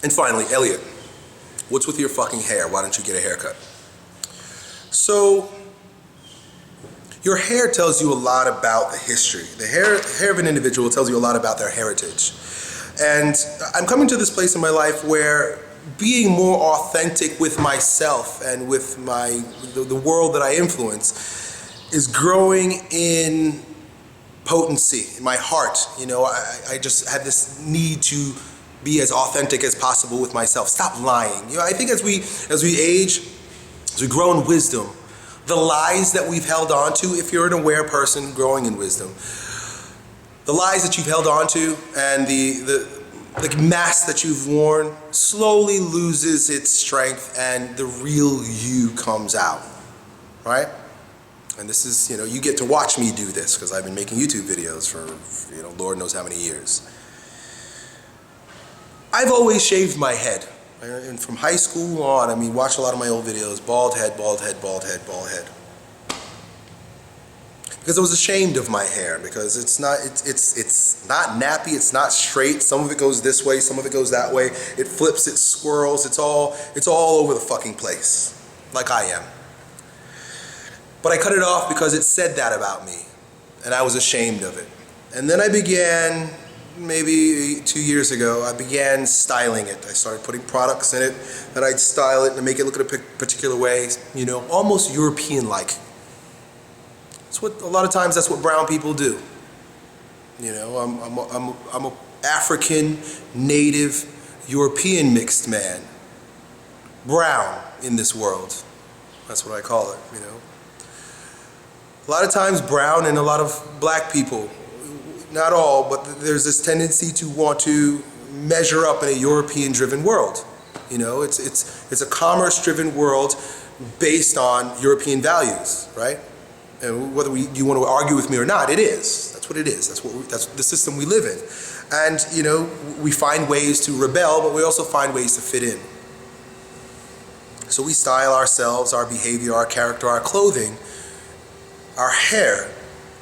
And finally, Elliott, what's with your fucking hair? Why don't you get a haircut? So, your hair tells you a lot about the history. The hair of an individual tells you a lot about their heritage. And I'm coming to this place in my life where being more authentic with myself and with the world that I influence is growing in potency in my heart. You know, I just had this need to be as authentic as possible with myself. Stop lying. You know, I think as we age, as we grow in wisdom, the lies that we've held on to, if you're an aware person growing in wisdom, the lies that you've held on to and the mask that you've worn slowly loses its strength and the real you comes out, right? And this is, you know, you get to watch me do this because I've been making YouTube videos for, you know, Lord knows how many years. I've always shaved my head. And from high school on, I mean, watch a lot of my old videos, bald head, bald head, bald head, bald head. Because I was ashamed of my hair, because it's not nappy, it's not straight. Some of it goes this way, some of it goes that way. It flips, it swirls, it's all over the fucking place, like I am. But I cut it off because it said that about me, and I was ashamed of it. And then I began, maybe 2 years ago, I began styling it. I started putting products in it, and I'd style it and make it look in a particular way, you know, almost European-like. It's what, a lot of times that's what brown people do. You know, I'm a African, native, European mixed man. Brown in this world. That's what I call it, you know. A lot of times brown and a lot of black people, not all, but there's this tendency to want to measure up in a European-driven world. You know, it's a commerce-driven world based on European values, right? And whether you want to argue with me or not, it is. That's what it is. That's the system we live in. And, you know, we find ways to rebel, but we also find ways to fit in. So we style ourselves, our behavior, our character, our clothing, our hair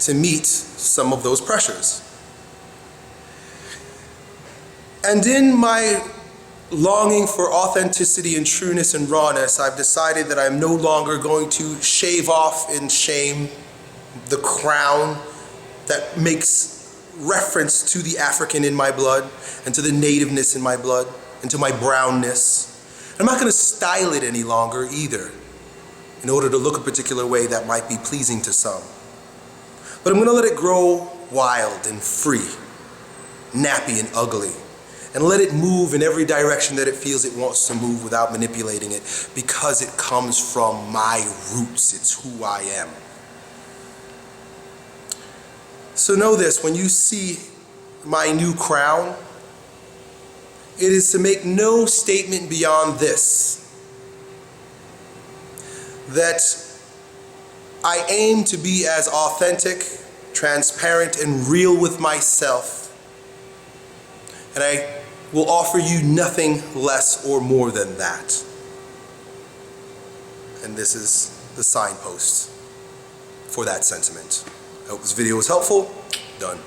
to meet some of those pressures. And in my longing for authenticity and trueness and rawness, I've decided that I'm no longer going to shave off in shame the crown that makes reference to the African in my blood and to the nativeness in my blood and to my brownness. I'm not going to style it any longer either in order to look a particular way that might be pleasing to some. But I'm going to let it grow wild and free, nappy and ugly, and let it move in every direction that it feels it wants to move without manipulating it, because it comes from my roots. It's who I am. So know this, when you see my new crown, it is to make no statement beyond this, that I aim to be as authentic, transparent, and real with myself, and I will offer you nothing less or more than that. And this is the signpost for that sentiment. I hope this video was helpful. Done.